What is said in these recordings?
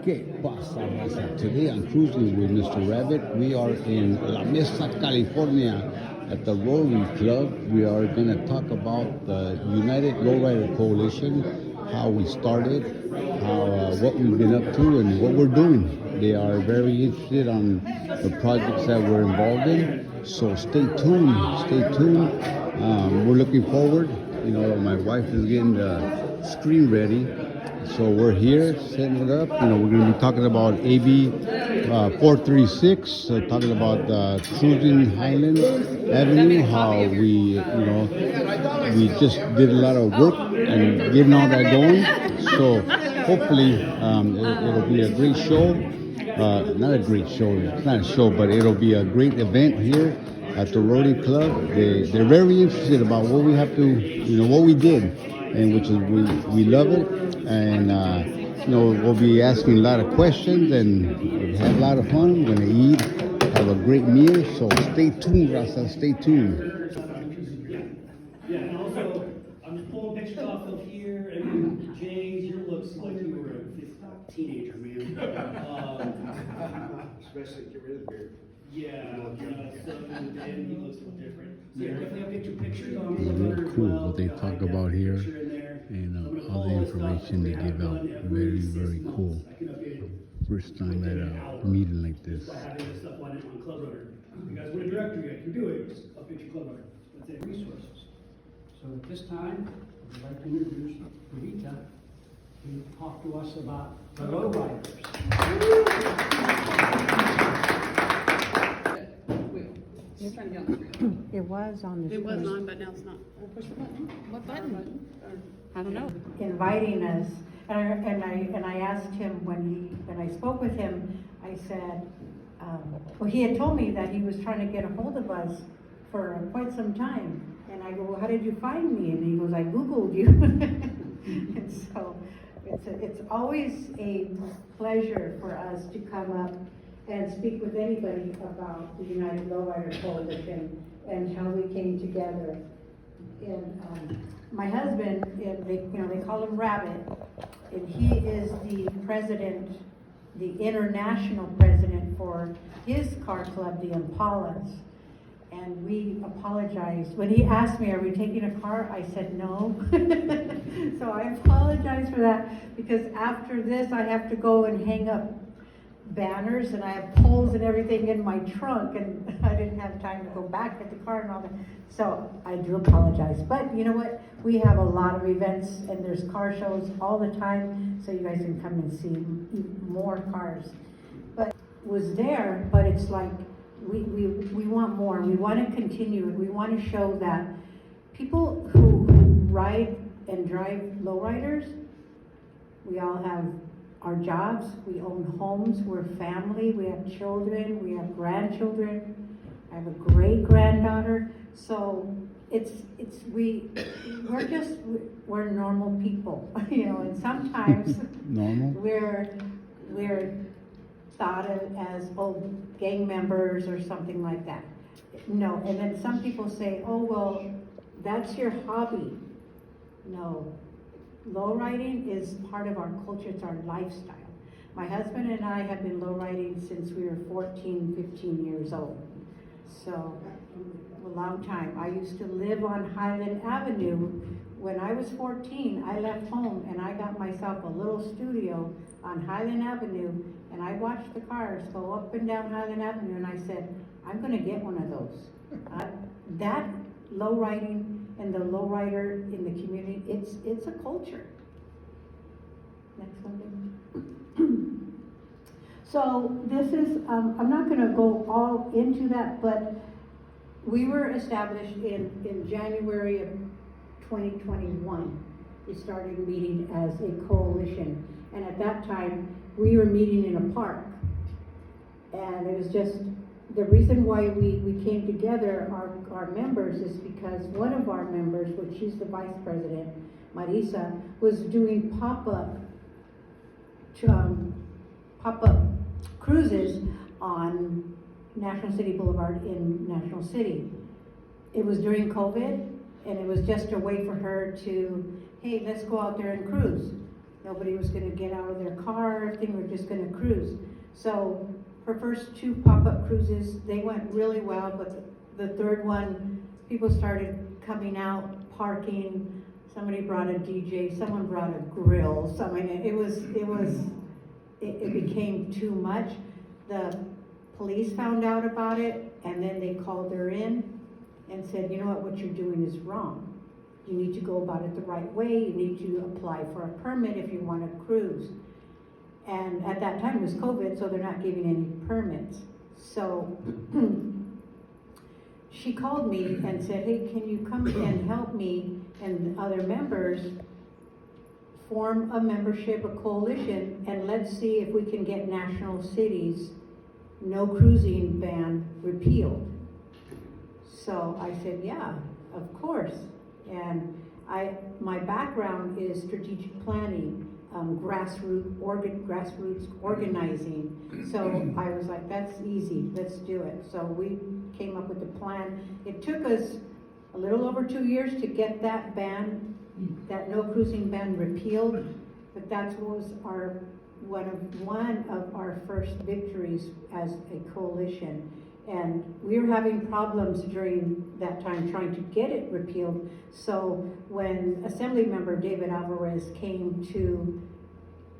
¿Qué pasa, raza? Today I'm cruising with Mr. Rabbit. We are in La Mesa, California at the Rotary Club. We are going to talk about the United Lowrider Coalition, how we started, what we've been up to, and what we're doing. They are very interested on the projects that we're involved in. So stay tuned. Stay tuned. We're looking forward. You know, my wife is getting the screen ready. So we're here setting it up. You know, we're going to be talking about AB 436, talking about cruising Highland Avenue, how we just did a lot of work and getting all that going. So hopefully it'll be a great show. Not a great show, it's not a show, but it'll be a great event here at the Rotary Club. They're very interested about what we have to, what we did, and which is we love it. And we'll be asking a lot of questions and we have a lot of fun. We're going to eat, have a great meal. So stay tuned, Rasa. Stay tuned. Yeah, and also I'm just pulling pictures off of here. And Jay, your looks like you were a teenager, man. Especially get rid of the beard. Yeah, so and he looks a little different. So yeah, definitely I'll get your pictures on Very cool what they talk about here, and all the information they give out. Very, very cool. First time at a meeting like this. Having this stuff on Club Rotor. You guys want a directory, I can do it. Just update your Club Rotor. That's it. Resources. So at this time, I'd like to introduce Rita to talk to us about the Lowriders. You're trying to get on the screen. It was on the It was screen. on, but now it's not. Well, push the button. What button? I don't know. Inviting us, and I asked him when I spoke with him, I said, well, he had told me that he was trying to get a hold of us for quite some time, and I go, well, how did you find me? And he goes, I Googled you. And so it's always a pleasure for us to come up and speak with anybody about the United Lowrider Coalition and how we came together. And my husband, they call him Rabbit, and he is the president, the international president for his car club, the Impalas. And we apologized. When he asked me, are we taking a car? I said no. So I apologize for that, because after this I have to go and hang up banners, and I have poles and everything in my trunk, and I didn't have time to go back at the car and all that. So I do apologize. But you know what? We have a lot of events, and there's car shows all the time, so you guys can come and see more cars. But was there, but it's like we want more. We want to continue it. We want to show that people who ride and drive lowriders, we all have our jobs, we own homes, we're family, we have children, we have grandchildren. I have a great granddaughter. So we're normal people, and sometimes Normal. we're thought of as gang members or something like that. No, and then some people say, oh well, that's your hobby. No. Lowriding is part of our culture, it's our lifestyle. My husband and I have been lowriding since we were 14, 15 years old. So, a long time. I used to live on Highland Avenue. When I was 14, I left home and I got myself a little studio on Highland Avenue, and I watched the cars go up and down Highland Avenue, and I said, I'm gonna get one of those. That lowriding and the lowrider in the community, it's a culture. Next one. So this is, I'm not gonna go all into that, but we were established in January of 2021. We started meeting as a coalition, and at that time, we were meeting in a park. And it was just, the reason why we came together, our members, is because one of our members, which she's the vice president, Marisa, was doing pop-up cruises on National City Boulevard in National City. It was during COVID, and it was just a way for her to, hey, let's go out there and cruise. Nobody was gonna get out of their car, everything, we're just gonna cruise. So her first 2 pop-up cruises, they went really well, but the third one, people started coming out, parking. Somebody brought a DJ, someone brought a grill, it became too much. The police found out about it, and then they called her in and said, you know what you're doing is wrong. You need to go about it the right way. You need to apply for a permit if you want to cruise. And at that time it was COVID, so they're not giving any permits. So she called me and said, hey, can you come and help me and other members form a membership, a coalition, and let's see if we can get national cities no cruising ban repealed. So I said, yeah, of course. And my background is strategic planning, grassroots organizing. So I was like, that's easy, let's do it. So we came up with a plan. It took us a little over 2 years to get that ban, that no cruising ban repealed, but that was one of our first victories as a coalition. And we were having problems during that time trying to get it repealed. So when Assembly Member David Alvarez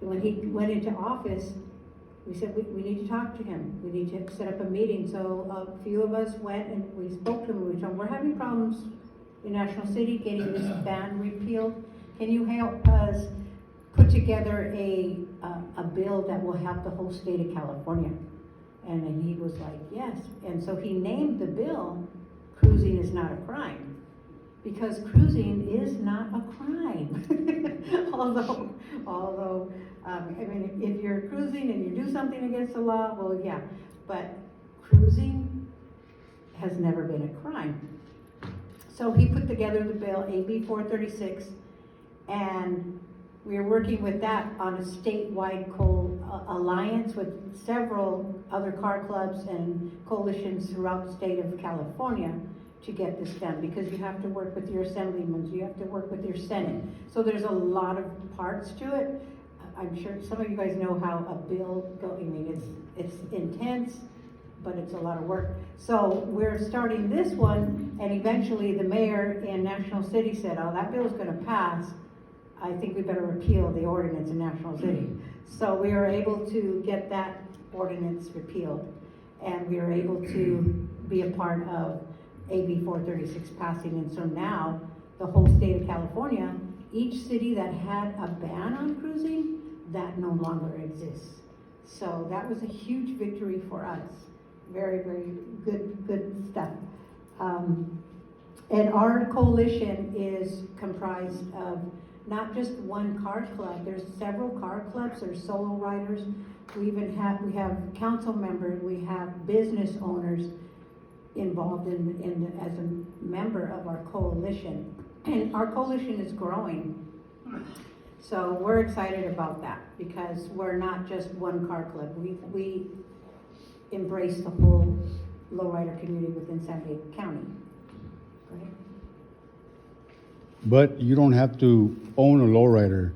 when he went into office, we said, we need to talk to him. We need to set up a meeting. So a few of us went and we spoke to him. We told him, we're having problems in National City getting this ban repealed. Can you help us put together a bill that will help the whole state of California? And then he was like, yes. And so he named the bill, Cruising is Not a Crime. Because cruising is not a crime. although, if you're cruising and you do something against the law, well, yeah. But cruising has never been a crime. So he put together the bill, AB 436, and we are working with that on a statewide alliance with several other car clubs and coalitions throughout the state of California to get this done, because you have to work with your assemblymen, you have to work with your Senate. So there's a lot of parts to it. I'm sure some of you guys know how a bill goes. It's intense, but it's a lot of work. So we're starting this one, and eventually the mayor in National City said, oh, that bill's gonna pass. I think we better repeal the ordinance in National City. So we were able to get that ordinance repealed, and we were able to be a part of AB 436 passing. And so now the whole state of California, each city that had a ban on cruising, that no longer exists. So that was a huge victory for us. Very, very good stuff. And our coalition is comprised of not just one car club. There's several car clubs. There's solo riders. We have council members. We have business owners involved as a member of our coalition. And our coalition is growing. So we're excited about that, because we're not just one car club. We embrace the whole lowrider community within San Diego County. Go ahead. But you don't have to own a lowrider,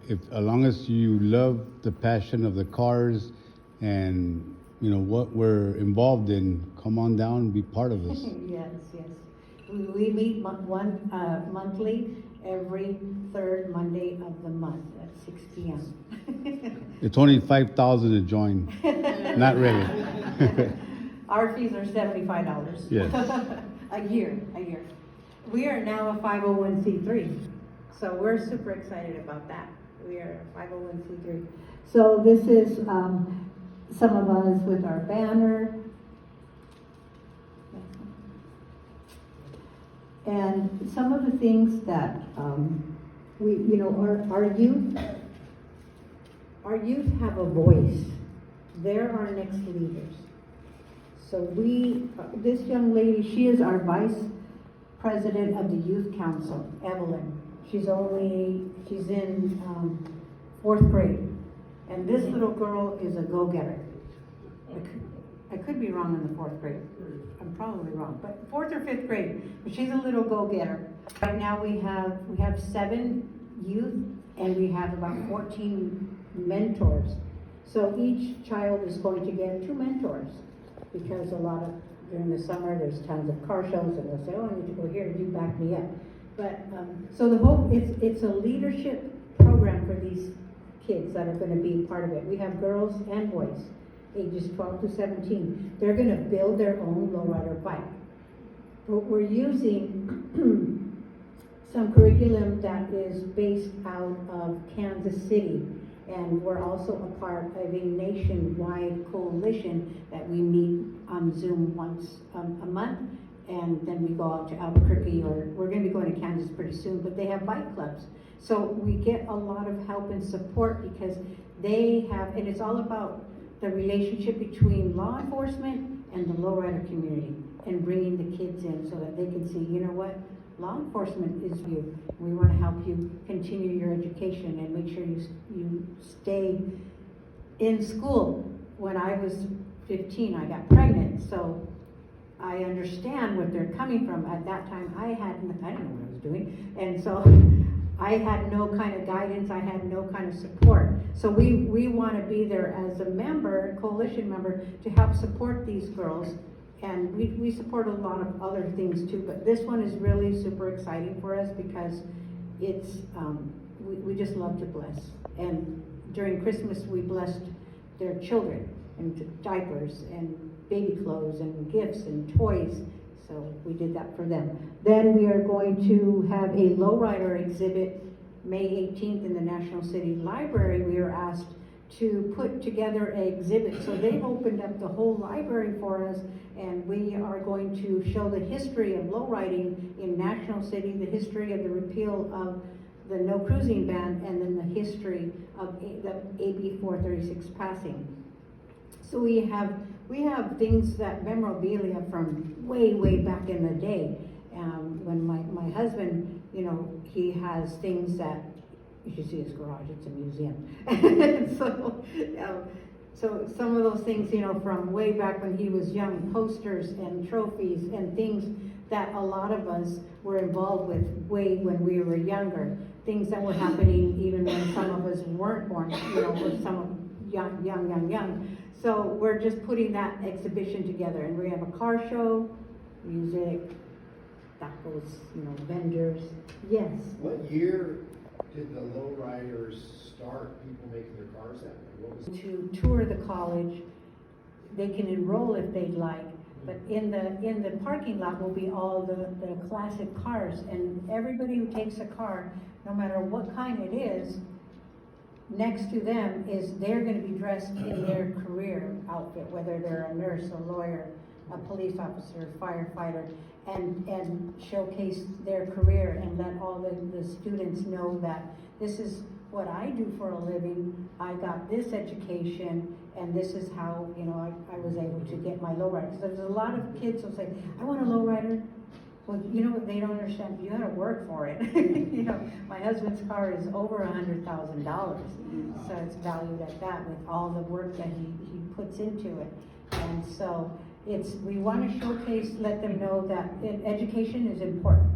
as long as you love the passion of the cars and what we're involved in, come on down and be part of this. Yes. We meet monthly, every third Monday of the month at 6 p.m. It's only $5,000 to join. Not really. Our fees are $75. Yes. a year. We are now a 501c3, so we're super excited about that. We are a 501c3. So this is some of us with our banner. And some of the things that our youth have a voice. They're our next leaders. So this young lady, she is our vice president of the youth council, Evelyn. She's in 4th grade. And this little girl is a go-getter. I could be wrong in the 4th grade. I'm probably wrong, but 4th or 5th grade. But she's a little go-getter. Right now we have 7 youth and we have about 14 mentors. So each child is going to get 2 mentors, because during the summer, there's tons of car shows, and they'll say, oh, I need to go here, and you back me up. But, so the hope, it's a leadership program for these kids that are gonna be part of it. We have girls and boys, ages 12 to 17. They're gonna build their own lowrider bike. But we're using some curriculum that is based out of Kansas City. And we're also a part of a nationwide coalition that we meet on Zoom once a month. And then we go out to Albuquerque, or we're gonna be going to Kansas pretty soon, but they have bike clubs. So we get a lot of help and support, because they have, and it's all about the relationship between law enforcement and the lowrider community, and bringing the kids in so that they can see, you know what, law enforcement is you. We want to help you continue your education and make sure you stay in school. When I was 15, I got pregnant, so I understand where they're coming from. At that time, I didn't know what I was doing, and so I had no kind of guidance, I had no kind of support. So we want to be there as a member, coalition member, to help support these girls. And we support a lot of other things too, but this one is really super exciting for us, because it's, we just love to bless. And during Christmas, we blessed their children, and diapers, and baby clothes, and gifts, and toys. So we did that for them. Then we are going to have a lowrider exhibit May 18th in the National City Library. We are asked to put together an exhibit. So they've opened up the whole library for us, and we are going to show the history of lowriding in National City, the history of the repeal of the no cruising ban, and then the history of the AB 436 passing. So we have things that memorabilia from way back in the day. When my husband, you know, he has things that, you should see his garage, it's a museum. So some of those things, you know, from way back when he was young, posters and trophies and things that a lot of us were involved with way when we were younger. Things that were happening even when some of us weren't born, you know, or some of young. So we're just putting that exhibition together, and we have a car show, music, tacos, you know, vendors. Yes. What year did the lowriders start, people making their cars that way? What was To tour the college, they can enroll if they'd like, but in the parking lot will be all the classic cars, and everybody who takes a car, no matter what kind it is, next to them they're going to be dressed in their career outfit, whether they're a nurse, a lawyer, a police officer, firefighter, and showcase their career, and let all the students know that this is what I do for a living. I got this education, and this is how, you know, I was able to get my lowrider. Because there's a lot of kids who say, I want a lowrider. Well, you know what they don't understand? You gotta work for it. You know, my husband's car is over $100,000, so it's valued at that with all the work that he puts into it. And so we want to showcase, let them know that education is important.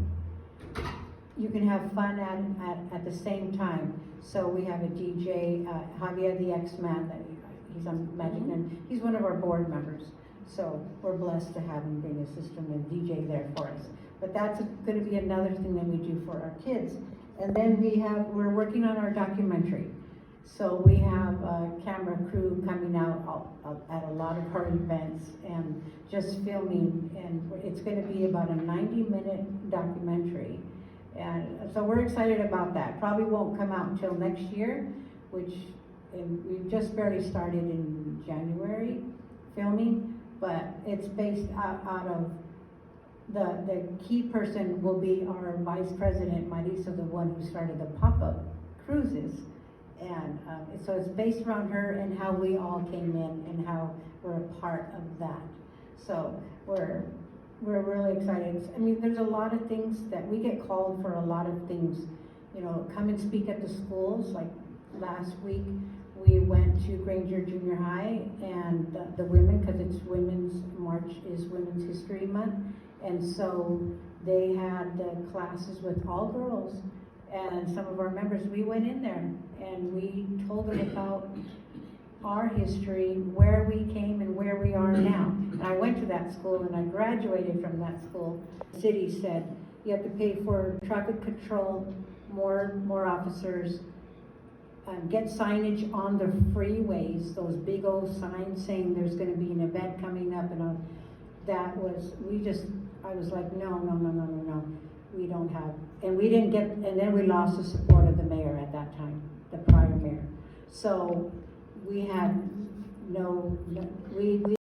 You can have fun at the same time. So we have a DJ, Javier the X-Man, he's on Magic Man. He's one of our board members. So we're blessed to have him bring a system and DJ there for us. But that's going to be another thing that we do for our kids. And then we're working on our documentary. So we have a camera crew coming out at a lot of our events and just filming. And it's going to be about a 90-minute documentary. And so we're excited about that. Probably won't come out until next year, we've just barely started in January filming. But it's based out of the key person will be our vice president, Marisa, the one who started the pop-up cruises. And so it's based around her and how we all came in and how we're a part of that. So we're really excited. I mean, there's a lot of things that we get called for, a lot of things, you know, come and speak at the schools. Like last week, we went to Granger Junior High, and the women, because it's March is Women's History Month, and so they had classes with all girls And some of our members, we went in there and we told them about our history, where we came and where we are now. And I went to that school and I graduated from that school. The city said, you have to pay for traffic control, more officers, get signage on the freeways, those big old signs saying there's gonna be an event coming up and all. I was like, no, we don't have, and we didn't get, and then we lost the support of the mayor at that time, the prior mayor. So we had we